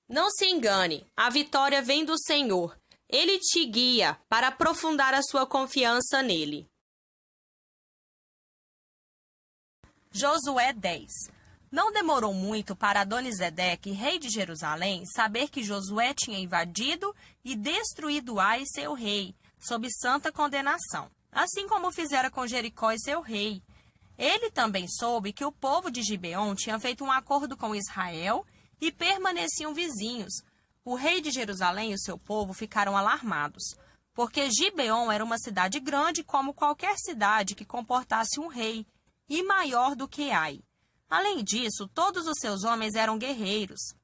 Não se engane, a vitória vem do Senhor. Ele te guia para aprofundar a sua confiança nele. Josué 10. Não demorou muito para Adonisedeque, rei de Jerusalém, saber que Josué tinha invadido e destruído Ai, seu rei, sob santa condenação, assim como fizera com Jericó e seu rei. Ele também soube que o povo de Gibeon tinha feito um acordo com Israel e permaneciam vizinhos. O rei de Jerusalém e o seu povo ficaram alarmados, porque Gibeon era uma cidade grande como qualquer cidade que comportasse um rei, e maior do que Ai. Além disso, todos os seus homens eram guerreiros.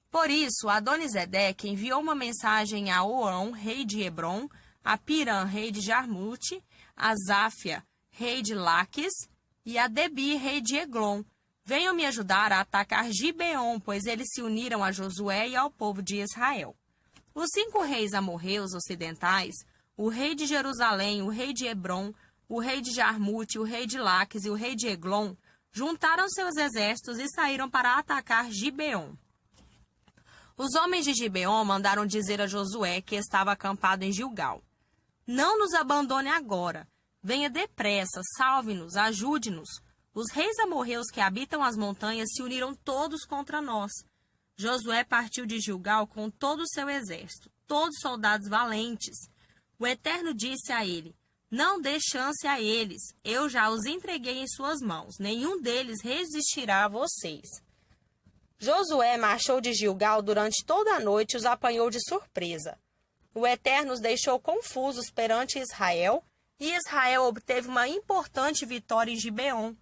Por isso, Adonisedeque enviou uma mensagem a Oão, rei de Hebron, a Piram, rei de Jarmute, a Záfia, rei de Laques, e a Debi, rei de Eglon. Venham me ajudar a atacar Gibeon, pois eles se uniram a Josué e ao povo de Israel. Os 5 reis amorreus ocidentais, o rei de Jerusalém, o rei de Hebron, o rei de Jarmute, o rei de Laques e o rei de Eglon, juntaram seus exércitos e saíram para atacar Gibeon. Os homens de Gibeon mandaram dizer a Josué, que estava acampado em Gilgal: Não nos abandone agora. Venha depressa, salve-nos, ajude-nos. Os reis amorreus que habitam as montanhas se uniram todos contra nós. Josué partiu de Gilgal com todo o seu exército, todos soldados valentes. O Eterno disse a ele: Não dê chance a eles, eu já os entreguei em suas mãos, nenhum deles resistirá a vocês. Josué marchou de Gilgal durante toda a noite e os apanhou de surpresa. O Eterno os deixou confusos perante Israel, e Israel obteve uma importante vitória em Gibeon.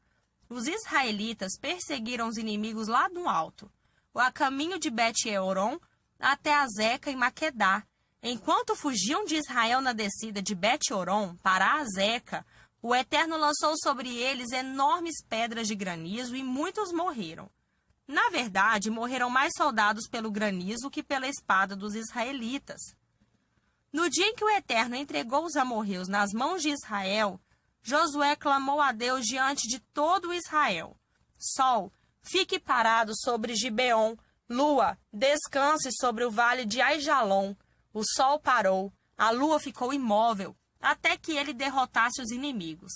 Os israelitas perseguiram os inimigos lá do alto, a caminho de Bet-Eoron até Azeca e Maquedá. Enquanto fugiam de Israel na descida de Bet-Oron para Azeca, o Eterno lançou sobre eles enormes pedras de granizo e muitos morreram. Na verdade, morreram mais soldados pelo granizo que pela espada dos israelitas. No dia em que o Eterno entregou os amorreus nas mãos de Israel, Josué clamou a Deus diante de todo Israel: Sol, fique parado sobre Gibeon. Lua, descanse sobre o vale de Aijalon. O sol parou, a lua ficou imóvel, até que ele derrotasse os inimigos.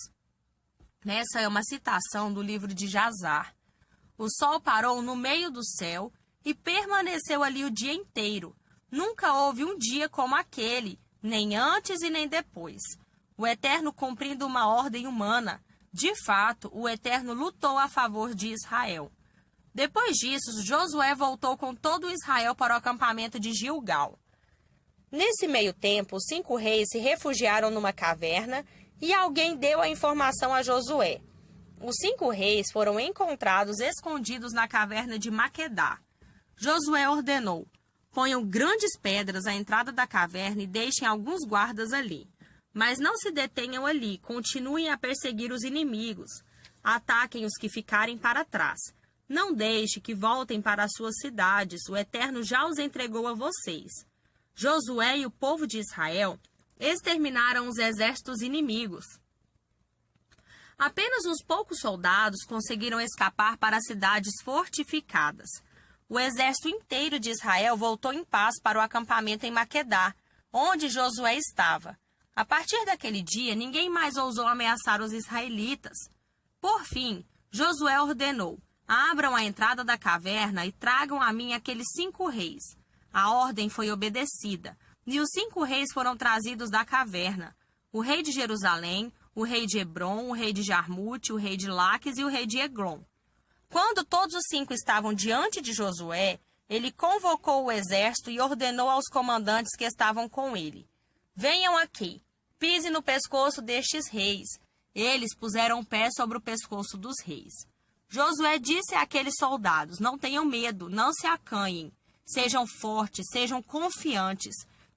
Essa é uma citação do livro de Jazar. O sol parou no meio do céu e permaneceu ali o dia inteiro. Nunca houve um dia como aquele, nem antes e nem depois. O Eterno cumprindo uma ordem humana. De fato, o Eterno lutou a favor de Israel. Depois disso, Josué voltou com todo Israel para o acampamento de Gilgal. Nesse meio tempo, os 5 reis se refugiaram numa caverna e alguém deu a informação a Josué. Os 5 reis foram encontrados escondidos na caverna de Maquedá. Josué ordenou: ponham grandes pedras à entrada da caverna e deixem alguns guardas ali. Mas não se detenham ali, continuem a perseguir os inimigos. Ataquem os que ficarem para trás. Não deixe que voltem para as suas cidades, o Eterno já os entregou a vocês. Josué e o povo de Israel exterminaram os exércitos inimigos. Apenas uns poucos soldados conseguiram escapar para cidades fortificadas. O exército inteiro de Israel voltou em paz para o acampamento em Maquedá, onde Josué estava. A partir daquele dia, ninguém mais ousou ameaçar os israelitas. Por fim, Josué ordenou: abram a entrada da caverna e tragam a mim aqueles 5 reis. A ordem foi obedecida, e os 5 reis foram trazidos da caverna: o rei de Jerusalém, o rei de Hebron, o rei de Jarmute, o rei de Laques e o rei de Eglon. Quando todos os 5 estavam diante de Josué, ele convocou o exército e ordenou aos comandantes que estavam com ele: venham aqui, pise no pescoço destes reis. Eles puseram o pé sobre o pescoço dos reis. Josué disse àqueles soldados: não tenham medo, não se acanhem. Sejam fortes, sejam confiantes.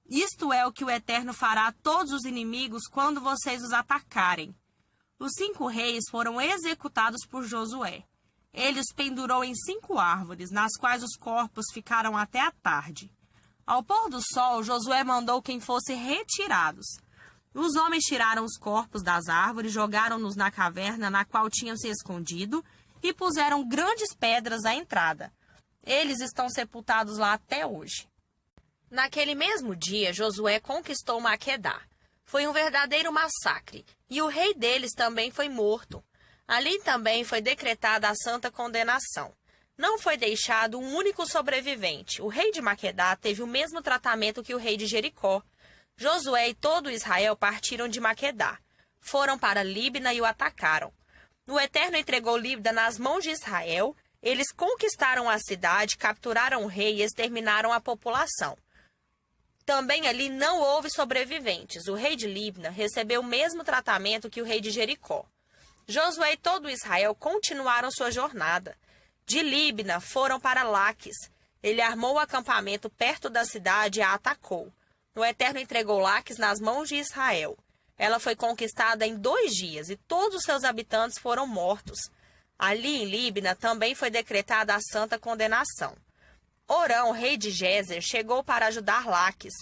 Isto é o que o Eterno fará a todos os inimigos quando vocês os atacarem. Os 5 reis foram executados por Josué. Ele os pendurou em 5 árvores, nas quais os corpos ficaram até a tarde. Ao pôr do sol, Josué mandou que fossem retirados. Os homens tiraram os corpos das árvores, jogaram-nos na caverna na qual tinham se escondido e puseram grandes pedras à entrada. Eles estão sepultados lá até hoje. Naquele mesmo dia, Josué conquistou Maquedá. Foi um verdadeiro massacre, e o rei deles também foi morto. Ali também foi decretada a santa condenação. Não foi deixado um único sobrevivente. O rei de Maquedá teve o mesmo tratamento que o rei de Jericó. Josué e todo Israel partiram de Maquedá. Foram para Líbna e o atacaram. O Eterno entregou Líbna nas mãos de Israel. Eles conquistaram a cidade, capturaram o rei e exterminaram a população. Também ali não houve sobreviventes. O rei de Líbna recebeu o mesmo tratamento que o rei de Jericó. Josué e todo Israel continuaram sua jornada. De Líbna foram para Laques. Ele armou o acampamento perto da cidade e a atacou. O Eterno entregou Laques nas mãos de Israel. Ela foi conquistada em 2 dias e todos os seus habitantes foram mortos. Ali em Líbna também foi decretada a santa condenação. Orão, rei de Gézer, chegou para ajudar Laques.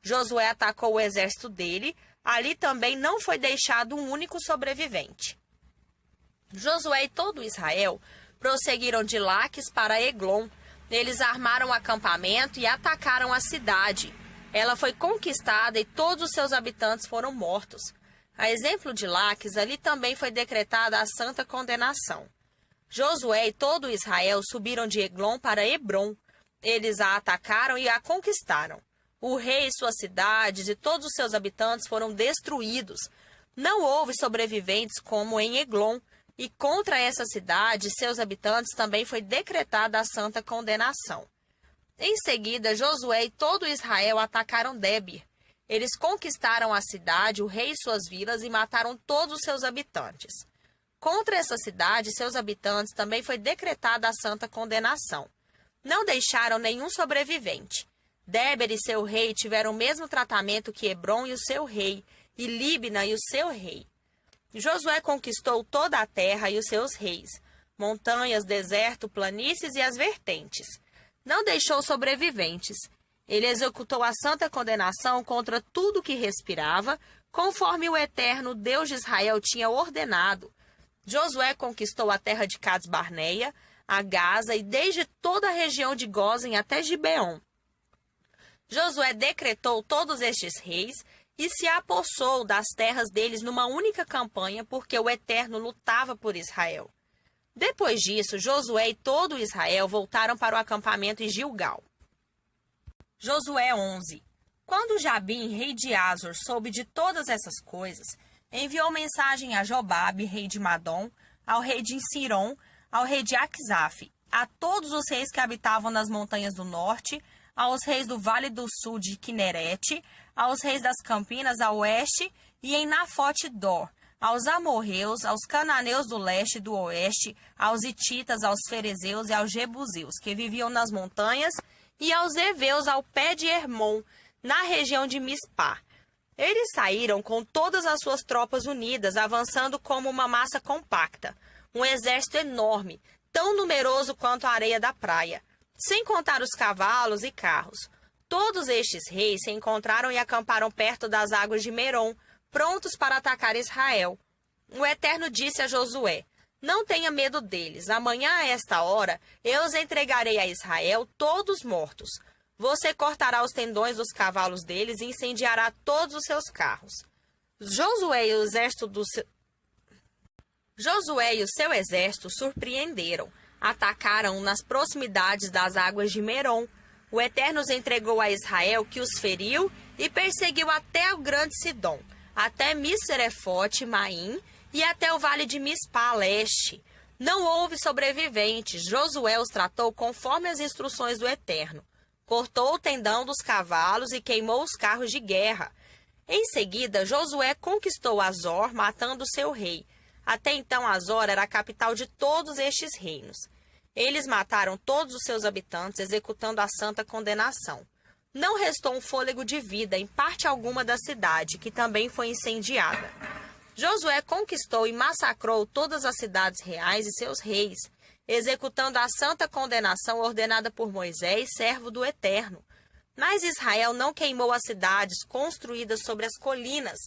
Josué atacou o exército dele. Ali também não foi deixado um único sobrevivente. Josué e todo Israel prosseguiram de Laques para Eglon. Eles armaram o acampamento e atacaram a cidade. Ela foi conquistada e todos os seus habitantes foram mortos. A exemplo de Laques, ali também foi decretada a santa condenação. Josué e todo Israel subiram de Eglon para Hebrom. Eles a atacaram e a conquistaram. O rei e suas cidades e todos os seus habitantes foram destruídos. Não houve sobreviventes como em Eglon. E contra essa cidade e seus habitantes também foi decretada a santa condenação. Em seguida, Josué e todo Israel atacaram Debir. Eles conquistaram a cidade, o rei e suas vilas e mataram todos os seus habitantes. Contra essa cidade e seus habitantes também foi decretada a santa condenação. Não deixaram nenhum sobrevivente. Debir e seu rei tiveram o mesmo tratamento que Hebrom e o seu rei, e Líbna e o seu rei. Josué conquistou toda a terra e os seus reis, montanhas, deserto, planícies e as vertentes. Não deixou sobreviventes. Ele executou a santa condenação contra tudo que respirava, conforme o Eterno, Deus de Israel, tinha ordenado. Josué conquistou a terra de Cades-Barneia, a Gaza e desde toda a região de Gósen até Gibeon. Josué decretou todos estes reis e se apossou das terras deles numa única campanha, porque o Eterno lutava por Israel. Depois disso, Josué e todo Israel voltaram para o acampamento em Gilgal. Josué 11. Quando Jabim, rei de Azor, soube de todas essas coisas, enviou mensagem a Jobabe, rei de Madom, ao rei de Siron, ao rei de Aquisaf, a todos os reis que habitavam nas montanhas do norte, aos reis do vale do sul de Quinerete, aos reis das campinas a oeste e em Nafote-Dor, aos amorreus, aos cananeus do leste e do oeste, aos hititas, aos ferezeus e aos jebuseus, que viviam nas montanhas, e aos heveus ao pé de Hermon, na região de Mispá. Eles saíram com todas as suas tropas unidas, avançando como uma massa compacta, um exército enorme, tão numeroso quanto a areia da praia, sem contar os cavalos e carros. Todos estes reis se encontraram e acamparam perto das águas de Merom, prontos para atacar Israel. O Eterno disse a Josué: não tenha medo deles. Amanhã, a esta hora, eu os entregarei a Israel todos mortos. Você cortará os tendões dos cavalos deles e incendiará todos os seus carros. Josué e o seu exército surpreenderam. Atacaram nas proximidades das águas de Merom. O Eterno os entregou a Israel, que os feriu e perseguiu até o grande Sidom, até Miserefote, Maim e até o vale de Mispá, a leste. Não houve sobreviventes. Josué os tratou conforme as instruções do Eterno. Cortou o tendão dos cavalos e queimou os carros de guerra. Em seguida, Josué conquistou Azor, matando seu rei. Até então, Azor era a capital de todos estes reinos. Eles mataram todos os seus habitantes, executando a santa condenação. Não restou um fôlego de vida em parte alguma da cidade, que também foi incendiada. Josué conquistou e massacrou todas as cidades reais e seus reis, executando a santa condenação ordenada por Moisés, servo do Eterno. Mas Israel não queimou as cidades construídas sobre as colinas,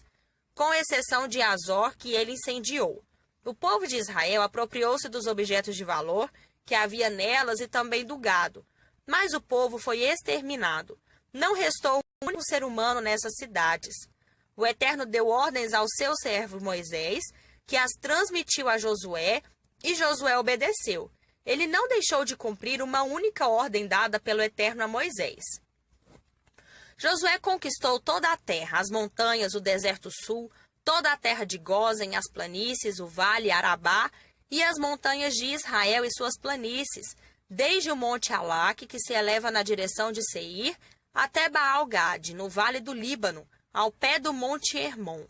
com exceção de Azor, que ele incendiou. O povo de Israel apropriou-se dos objetos de valor que havia nelas e também do gado. Mas o povo foi exterminado. Não restou um único ser humano nessas cidades. O Eterno deu ordens ao seu servo Moisés, que as transmitiu a Josué, e Josué obedeceu. Ele não deixou de cumprir uma única ordem dada pelo Eterno a Moisés. Josué conquistou toda a terra, as montanhas, o deserto sul, toda a terra de Gósen, as planícies, o vale Arabá e as montanhas de Israel e suas planícies, desde o monte Alaque, que se eleva na direção de Seir, até Baal-Gade, no vale do Líbano, ao pé do monte Hermon.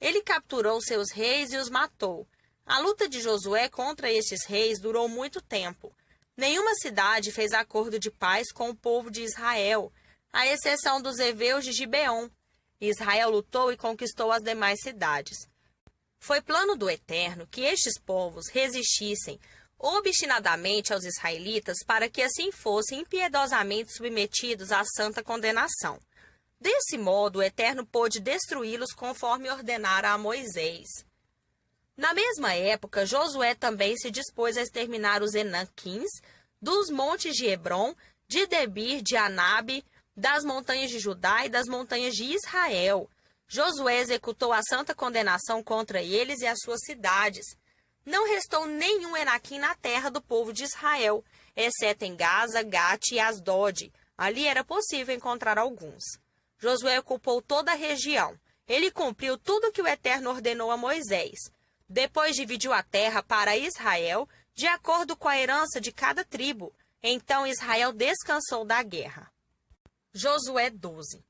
Ele capturou seus reis e os matou. A luta de Josué contra estes reis durou muito tempo. Nenhuma cidade fez acordo de paz com o povo de Israel, à exceção dos heveus de Gibeon. Israel lutou e conquistou as demais cidades. Foi plano do Eterno que estes povos resistissem obstinadamente aos israelitas para que assim fossem impiedosamente submetidos à santa condenação. Desse modo, o Eterno pôde destruí-los conforme ordenara a Moisés. Na mesma época, Josué também se dispôs a exterminar os Enaquins dos montes de Hebron, de Debir, de Anabe, das montanhas de Judá e das montanhas de Israel. Josué executou a santa condenação contra eles e as suas cidades. Não restou nenhum Enaquim na terra do povo de Israel, exceto em Gaza, Gate e Asdod. Ali era possível encontrar alguns. Josué ocupou toda a região. Ele cumpriu tudo o que o Eterno ordenou a Moisés. Depois dividiu a terra para Israel, de acordo com a herança de cada tribo. Então Israel descansou da guerra. Josué 12.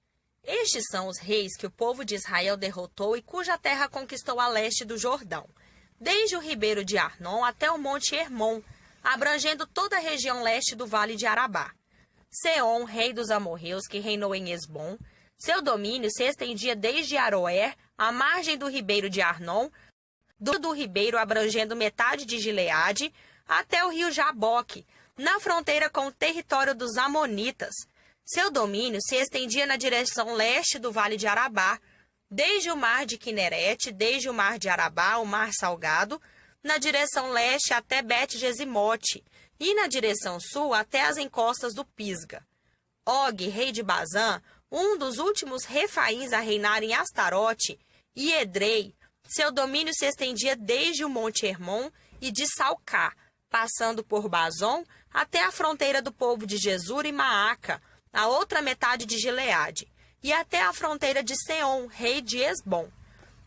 Estes são os reis que o povo de Israel derrotou e cuja terra conquistou a leste do Jordão, desde o ribeiro de Arnon até o monte Hermon, abrangendo toda a região leste do vale de Arabá. Seom, rei dos amorreus, que reinou em Esbom, seu domínio se estendia desde Aroer, à margem do ribeiro de Arnon, do ribeiro abrangendo metade de Gileade, até o rio Jaboque, na fronteira com o território dos Amonitas. Seu domínio se estendia na direção leste do vale de Arabá, desde o mar de Quinerete, desde o mar de Arabá, o mar salgado, na direção leste até Bet-Gesimote, e na direção sul até as encostas do Pisga. Og, rei de Bazã, um dos últimos refaíns a reinar em Astarote, e Edrei, seu domínio se estendia desde o monte Hermon e de Salcá, passando por Bazom até a fronteira do povo de Jesur e Maaca, a outra metade de Gileade, e até a fronteira de Seom, rei de Esbom.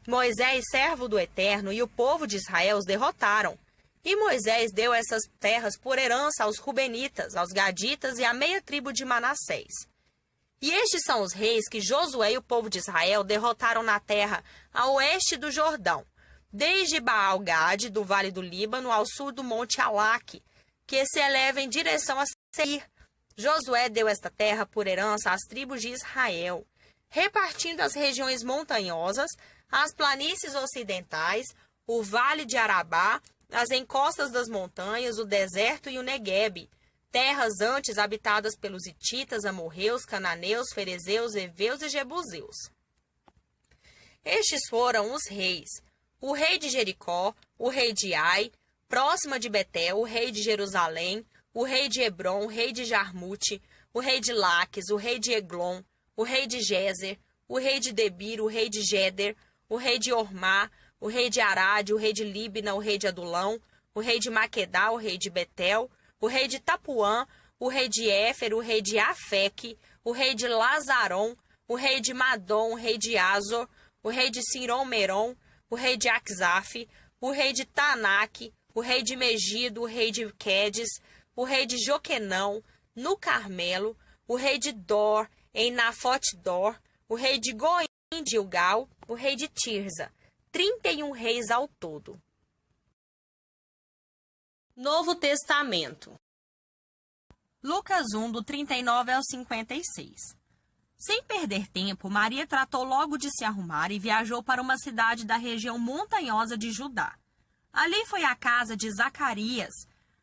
Moisés, servo do Eterno, e o povo de Israel os derrotaram. E Moisés deu essas terras por herança aos Rubenitas, aos Gaditas e à meia tribo de Manassés. E estes são os reis que Josué e o povo de Israel derrotaram na terra a oeste do Jordão, desde Baal-Gade, do vale do Líbano, ao sul do monte Alaque, que se eleva em direção a Seir. Josué deu esta terra por herança às tribos de Israel, repartindo as regiões montanhosas, as planícies ocidentais, o vale de Arabá, as encostas das montanhas, o deserto e o Neguebe, terras antes habitadas pelos hititas, amorreus, cananeus, ferezeus, heveus e jebuseus. Estes foram os reis: o rei de Jericó, o rei de Ai, próxima de Betel, o rei de Jerusalém, o rei de Hebron, o rei de Jarmute, o rei de Laques, o rei de Eglon, o rei de Gezer, o rei de Debir, o rei de Geder, o rei de Ormá, o rei de Arade, o rei de Líbina, o rei de Adulão, o rei de Maquedá, o rei de Betel, o rei de Tapuã, o rei de Éfer, o rei de Afeque, o rei de Lazaron, o rei de Madom, o rei de Azor, o rei de Sirom-Meron, o rei de Axaf, o rei de Taanaque, o rei de Megido, o rei de Quedes, o rei de Joquenão, no Carmelo, o rei de Dor, em Nafote-Dor, o rei de Goim, de Gilgal, o rei de Tirza. 31 reis ao todo. Novo Testamento. Lucas 1, do 39 ao 56. Sem perder tempo, Maria tratou logo de se arrumar e viajou para uma cidade da região montanhosa de Judá. Ali foi a casa de Zacarias.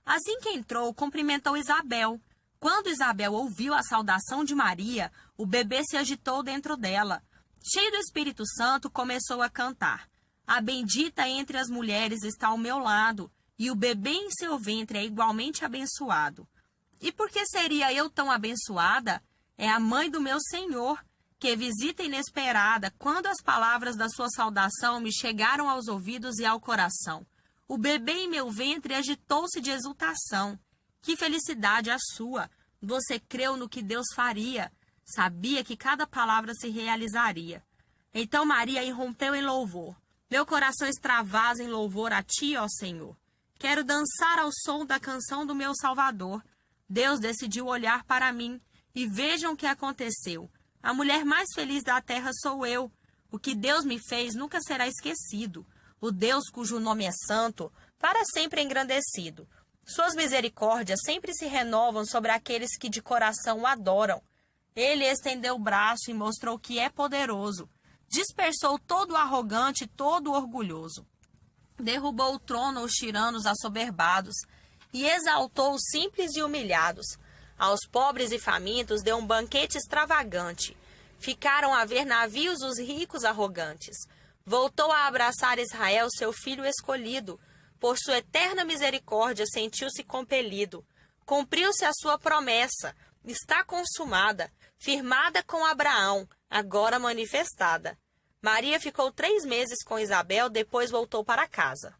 Assim que entrou, cumprimentou Isabel. Quando Isabel ouviu a saudação de Maria, o bebê se agitou dentro dela. Cheio do Espírito Santo, começou a cantar: A bendita entre as mulheres está ao meu lado, e o bebê em seu ventre é igualmente abençoado. E por que seria eu tão abençoada? É a mãe do meu Senhor, que visita inesperada, quando as palavras da sua saudação me chegaram aos ouvidos e ao coração. O bebê em meu ventre agitou-se de exultação. Que felicidade a sua! Você creu no que Deus faria. Sabia que cada palavra se realizaria. Então Maria irrompeu em louvor. Meu coração extravasa em louvor a ti, ó Senhor. Quero dançar ao som da canção do meu Salvador. Deus decidiu olhar para mim, e vejam o que aconteceu. A mulher mais feliz da terra sou eu. O que Deus me fez nunca será esquecido. O Deus cujo nome é santo, para sempre engrandecido. Suas misericórdias sempre se renovam sobre aqueles que de coração o adoram. Ele estendeu o braço e mostrou que é poderoso. Dispersou todo o arrogante e todo o orgulhoso. Derrubou o trono aos tiranos assoberbados e exaltou os simples e humilhados. Aos pobres e famintos deu um banquete extravagante. Ficaram a ver navios os ricos arrogantes. Voltou a abraçar Israel, seu filho escolhido. Por sua eterna misericórdia sentiu-se compelido. Cumpriu-se a sua promessa. Está consumada, firmada com Abraão, agora manifestada. Maria ficou 3 meses com Isabel, depois voltou para casa.